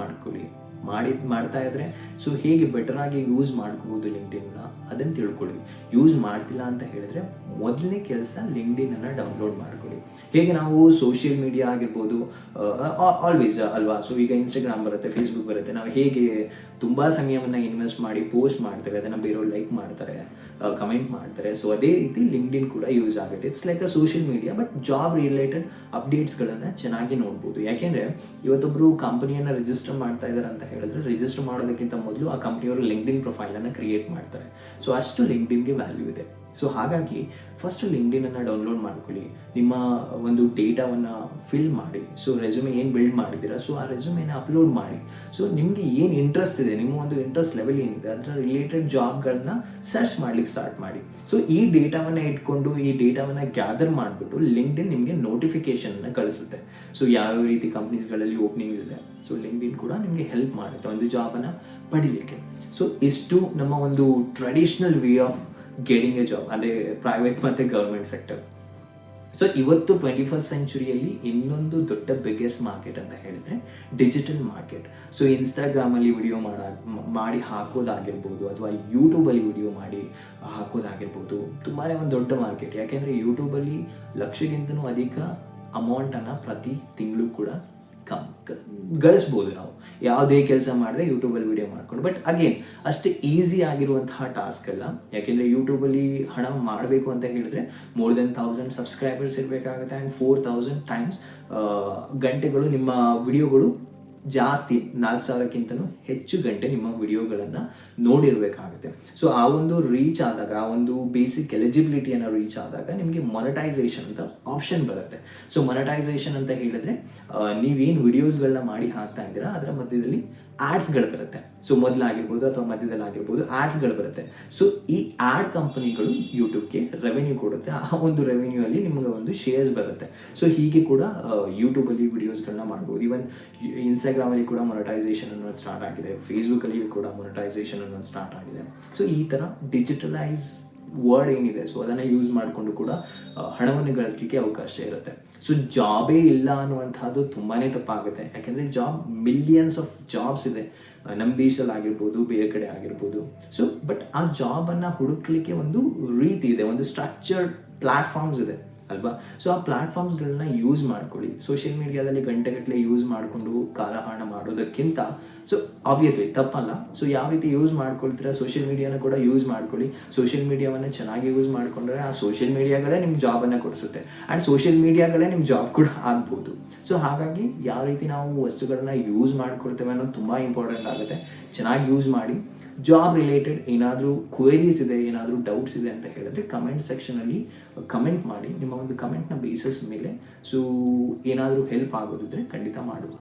ಮಾಡ್ತಾ ಇದ್ರೆ ಸೊ ಹೇಗೆ ಬೆಟರ್ ಆಗಿ ಯೂಸ್ ಮಾಡ್ಕೋಬೋದು ಲಿಂಕ್ಡ್ಇನ್ನ ಅದನ್ನು ತಿಳ್ಕೊಳ್ಳಿ. ಯೂಸ್ ಮಾಡ್ತಿಲ್ಲ ಅಂತ ಹೇಳಿದ್ರೆ ಮೊದಲನೇ ಕೆಲಸ ಲಿಂಕ್ಡ್ಇನನ್ನು ಡೌನ್ಲೋಡ್ ಮಾಡ್ಕೊಳ್ಳಿ. ಹೇಗೆ ನಾವು ಸೋಷಿಯಲ್ ಮೀಡಿಯಾ ಆಗಿರ್ಬೋದು, ಆಲ್ವೇಸ್ ಅಲ್ವಾ? ಸೊ ಈಗ ಇನ್ಸ್ಟಾಗ್ರಾಮ್ ಬರುತ್ತೆ, ಫೇಸ್ಬುಕ್ ಬರುತ್ತೆ, ನಾವು ಹೇಗೆ ತುಂಬ ಸಮಯವನ್ನು ಇನ್ವೆಸ್ಟ್ ಮಾಡಿ ಪೋಸ್ಟ್ ಮಾಡ್ತೇವೆ, ಅದನ್ನು ಬೇರೆಯವ್ರು ಲೈಕ್ ಮಾಡ್ತಾರೆ, ಕಮೆಂಟ್ ಮಾಡ್ತಾರೆ. ಸೊ ಅದೇ ರೀತಿ ಲಿಂಕ್ಡ್ಇನ್ ಕೂಡ ಯೂಸ್ ಆಗುತ್ತೆ. It's like a social media, but job related ಅಪ್ಡೇಟ್ಸ್ಗಳನ್ನು ಚೆನ್ನಾಗಿ ನೋಡ್ಬೋದು. ಯಾಕೆಂದರೆ ಇವತ್ತೊಬ್ಬರು ಕಂಪನಿಯನ್ನು ರಿಜಿಸ್ಟರ್ ಮಾಡ್ತಾ ಇದ್ದಾರೆ ಅಂತ ಹೇಳಿದ್ರೆ, ರಿಜಿಸ್ಟರ್ ಮಾಡೋದಕ್ಕಿಂತ ಮೊದಲು ಆ ಕಂಪ್ನಿಯವರು ಲಿಂಕ್ಡ್ಇನ್ ಪ್ರೊಫೈಲನ್ನು ಕ್ರಿಯೇಟ್ ಮಾಡ್ತಾರೆ. ಸೊ ಅಷ್ಟು ಲಿಂಕ್ಡ್ಇನ್ಗೆ ವ್ಯಾಲ್ಯೂ ಇದೆ. ಸೊ ಹಾಗಾಗಿ ಫಸ್ಟ್ ಲಿಂಕ್ಡ್ಇನನ್ನು ಡೌನ್ಲೋಡ್ ಮಾಡ್ಕೊಳ್ಳಿ, ನಿಮ್ಮ ಒಂದು ಡೇಟಾವನ್ನು ಫಿಲ್ ಮಾಡಿ. ಸೊ ರೆಸ್ಯೂಮೆ ಏನು ಬಿಲ್ಡ್ ಮಾಡಿದ್ದೀರಾ, ಸೊ ಆ ರೆಸ್ಯೂಮೆನ ಅಪ್ಲೋಡ್ ಮಾಡಿ. ಸೊ ನಿಮಗೆ ಏನು ಇಂಟ್ರೆಸ್ಟ್ ಇದೆ, ನಿಮ್ಮ ಒಂದು ಇಂಟ್ರೆಸ್ಟ್ ಲೆವೆಲ್ ಏನಿದೆ ಅದರ ರಿಲೇಟೆಡ್ ಜಾಬ್ಗಳನ್ನ ಸರ್ಚ್ ಮಾಡ್ಲಿಕ್ಕೆ ಸ್ಟಾರ್ಟ್ ಮಾಡಿ. ಸೊ ಈ ಡೇಟಾವನ್ನು ಇಟ್ಕೊಂಡು, ಈ ಡೇಟಾವನ್ನು ಗ್ಯಾದರ್ ಮಾಡಿಬಿಟ್ಟು ಲಿಂಕ್ಡ್ಇನ್ ನಿಮಗೆ ನೋಟಿಫಿಕೇಶನ್ನ ಕಳಿಸುತ್ತೆ. ಸೊ ಯಾವ ರೀತಿ ಕಂಪ್ನೀಸ್ಗಳಲ್ಲಿ ಓಪನಿಂಗ್ಸ್ ಇದೆ, ಸೊ ಲಿಂಕ್ಡ್ಇನ್ ಕೂಡ ನಿಮಗೆ ಹೆಲ್ಪ್ ಮಾಡುತ್ತೆ ಒಂದು ಜಾಬನ್ನು ಪಡಿಲಿಕ್ಕೆ. ಸೊ ಇಷ್ಟು ನಮ್ಮ ಒಂದು traditional way of getting A job, ಅದೇ ಪ್ರೈವೇಟ್ ಮತ್ತು ಗೌರ್ಮೆಂಟ್ ಸೆಕ್ಟರ್. ಸೊ ಇವತ್ತು 21st ಸೆಂಚುರಿಯಲ್ಲಿ ಇನ್ನೊಂದು ದೊಡ್ಡ ಬಿಗ್ಗೆಸ್ಟ್ ಮಾರ್ಕೆಟ್ ಅಂತ ಹೇಳಿದ್ರೆ ಡಿಜಿಟಲ್ ಮಾರ್ಕೆಟ್. ಸೊ ಇನ್ಸ್ಟಾಗ್ರಾಮಲ್ಲಿ ವಿಡಿಯೋ ಮಾಡಿ ಹಾಕೋದಾಗಿರ್ಬೋದು, ಅಥವಾ ಯೂಟ್ಯೂಬಲ್ಲಿ ವಿಡಿಯೋ ಮಾಡಿ ಹಾಕೋದಾಗಿರ್ಬೋದು, ತುಂಬಾ ಒಂದು ದೊಡ್ಡ ಮಾರ್ಕೆಟ್. ಯಾಕೆಂದರೆ ಯೂಟ್ಯೂಬಲ್ಲಿ ಲಕ್ಷಕ್ಕಿಂತಲೂ ಅಧಿಕ ಅಮೌಂಟನ್ನು ಪ್ರತಿ ತಿಂಗಳು ಕೂಡ ಗಳಿಸ್ಬೋದು ನಾವು ಯಾವುದೇ ಕೆಲಸ ಮಾಡಿದ್ರೆ ಯೂಟ್ಯೂಬಲ್ಲಿ ವಿಡಿಯೋ ಮಾಡ್ಕೊಂಡು. ಬಟ್ ಅಗೇನ್ ಅಷ್ಟೇ ಈಸಿ ಆಗಿರುವಂತಹ ಟಾಸ್ಕ್ ಅಲ್ಲ. ಯಾಕೆಂದರೆ ಯೂಟ್ಯೂಬಲ್ಲಿ ಹಣ ಮಾಡಬೇಕು ಅಂತ ಹೇಳಿದ್ರೆ ಮೋರ್ ದೆನ್ 1000 ಸಬ್ಸ್ಕ್ರೈಬರ್ಸ್ ಇರಬೇಕಾಗುತ್ತೆ, ಆ್ಯಂಡ್ 4000 ಟೈಮ್ಸ್ ಗಂಟೆಗಳು ನಿಮ್ಮ ವಿಡಿಯೋಗಳು ಜಾಸ್ತಿ, 4000ಕ್ಕಿಂತಲೂ ಹೆಚ್ಚು ಗಂಟೆ ನಿಮ್ಮ ವಿಡಿಯೋಗಳನ್ನು ನೋಡಿರಬೇಕಾಗುತ್ತೆ. ಸೊ ಆ ಒಂದು ರೀಚ್ ಆದಾಗ, ಆ ಒಂದು ಬೇಸಿಕ್ ಎಲಿಜಿಬಿಲಿಟಿಯನ್ನು ರೀಚ್ ಆದಾಗ ನಿಮಗೆ ಮೊನಟೈಸೇಷನ್ ಅಂತ ಆಪ್ಷನ್ ಬರುತ್ತೆ. ಸೊ ಮೊನಟೈಸೇಷನ್ ಅಂತ ಹೇಳಿದ್ರೆ ನೀವೇನು ವಿಡಿಯೋಸ್ಗಳನ್ನ ಮಾಡಿ ಹಾಕ್ತಾ ಇದ್ದೀರಾ ಅದರ ಮಧ್ಯದಲ್ಲಿ ಆ್ಯಡ್ಸ್ಗಳು ಬರುತ್ತೆ. ಸೊ ಮೊದಲಾಗಿರ್ಬೋದು ಅಥವಾ ಮಧ್ಯದಲ್ಲಾಗಿರ್ಬೋದು ಆ್ಯಡ್ಸ್ಗಳು ಬರುತ್ತೆ. ಸೊ ಈ ಆ್ಯಡ್ ಕಂಪನಿಗಳು ಯೂಟ್ಯೂಬ್ಗೆ ರೆವೆನ್ಯೂ ಕೊಡುತ್ತೆ. ಆ ಒಂದು ರೆವೆನ್ಯೂ ಅಲ್ಲಿ ನಿಮಗೆ ಒಂದು ಶೇರ್ಸ್ ಬರುತ್ತೆ. ಸೊ ಹೀಗೆ ಕೂಡ ಯೂಟ್ಯೂಬಲ್ಲಿ ವಿಡಿಯೋಸ್ಗಳನ್ನ ಮಾಡ್ಬೋದು. ಈವನ್ ಇನ್ಸ್ಟಾಗ್ರಾಮಲ್ಲಿ ಕೂಡ ಮೊನಟೈಸೇಷನ್ ಅನ್ನೋದು ಸ್ಟಾರ್ಟ್ ಆಗಿದೆ, ಫೇಸ್ಬುಕ್ಕಲ್ಲಿ ಕೂಡ ಮೊನಟೈಸೇಷನ್ ಅನ್ನೋದು ಸ್ಟಾರ್ಟ್ ಆಗಿದೆ. ಸೊ ಈ ಥರ ಡಿಜಿಟಲೈಸ್ ವರ್ಡ್ ಏನಿದೆ, ಸೊ ಅದನ್ನು ಯೂಸ್ ಮಾಡಿಕೊಂಡು ಕೂಡ ಹಣವನ್ನು ಗಳಿಸಲಿಕ್ಕೆ ಅವಕಾಶ ಇರುತ್ತೆ. ಸೊ ಜಾಬೇ ಇಲ್ಲ ಅನ್ನುವಂಥದ್ದು ತುಂಬಾ ತಪ್ಪಾಗುತ್ತೆ. ಯಾಕೆಂದರೆ ಜಾಬ್, ಮಿಲಿಯನ್ಸ್ ಆಫ್ ಜಾಬ್ಸ್ ಇದೆ ನಮ್ಮ ದೇಶದಲ್ಲಿ ಆಗಿರ್ಬೋದು, ಬೇರೆ ಕಡೆ ಆಗಿರ್ಬೋದು. ಸೊ ಬಟ್ ಆ ಜಾಬನ್ನು ಹುಡುಕ್ಲಿಕ್ಕೆ ಒಂದು ರೀತಿ ಇದೆ, ಒಂದು ಸ್ಟ್ರಕ್ಚರ್ಡ್ ಪ್ಲ್ಯಾಟ್ಫಾರ್ಮ್ಸ್ ಇದೆ ಅಲ್ವಾ? ಸೊ ಆ ಪ್ಲ್ಯಾಟ್ಫಾರ್ಮ್ಸ್ಗಳನ್ನ ಯೂಸ್ ಮಾಡ್ಕೊಳ್ಳಿ. ಸೋಷಿಯಲ್ ಮೀಡಿಯಾದಲ್ಲಿ ಗಂಟೆಗಟ್ಟಲೆ ಯೂಸ್ ಮಾಡಿಕೊಂಡು ಕಾಲಹರಣ ಮಾಡೋದಕ್ಕಿಂತ, ಸೊ ಆಬ್ವಿಯಸ್ಲಿ ತಪ್ಪಲ್ಲ. ಸೊ ಯಾವ ರೀತಿ ಯೂಸ್ ಮಾಡ್ಕೊಳ್ತೀರಾ, ಸೋಷಿಯಲ್ ಮೀಡಿಯಾನ ಕೂಡ ಯೂಸ್ ಮಾಡ್ಕೊಳ್ಳಿ. ಸೋಷಿಯಲ್ ಮೀಡಿಯಾವನ್ನು ಚೆನ್ನಾಗಿ ಯೂಸ್ ಮಾಡಿಕೊಂಡ್ರೆ ಆ ಸೋಷಿಯಲ್ ಮೀಡಿಯಾಗಳೇ ನಿಮ್ಗೆ ಜಾಬನ್ನು ಕೊಡಿಸುತ್ತೆ, ಆ್ಯಂಡ್ ಸೋಷಿಯಲ್ ಮೀಡಿಯಾಗಳೇ ನಿಮ್ಮ ಜಾಬ್ ಕೂಡ ಆಗ್ಬೋದು. ಸೊ ಹಾಗಾಗಿ ಯಾವ ರೀತಿ ನಾವು ವಸ್ತುಗಳನ್ನ ಯೂಸ್ ಮಾಡ್ಕೊಳ್ತೇವೆ ಅನ್ನೋದು ತುಂಬ ಇಂಪಾರ್ಟೆಂಟ್ ಆಗುತ್ತೆ. ಚೆನ್ನಾಗಿ ಯೂಸ್ ಮಾಡಿ. ಜಾಬ್ ರಿಲೇಟೆಡ್ ಏನಾದರೂ ಕ್ವೆರೀಸ್ ಇದೆ, ಏನಾದರೂ ಡೌಟ್ಸ್ ಇದೆ ಅಂತ ಹೇಳಿದ್ರೆ ಕಮೆಂಟ್ ಸೆಕ್ಷನಲ್ಲಿ ಕಮೆಂಟ್ ಮಾಡಿ. ನಿಮ್ಮ ಒಂದು ಕಮೆಂಟ್ನ ಬೇಸಿಸ್ ಮೇಲೆ ಸೊ ಏನಾದರೂ ಹೆಲ್ಪ್ ಆಗೋದಿದ್ರೆ ಖಂಡಿತ ಮಾಡುವ.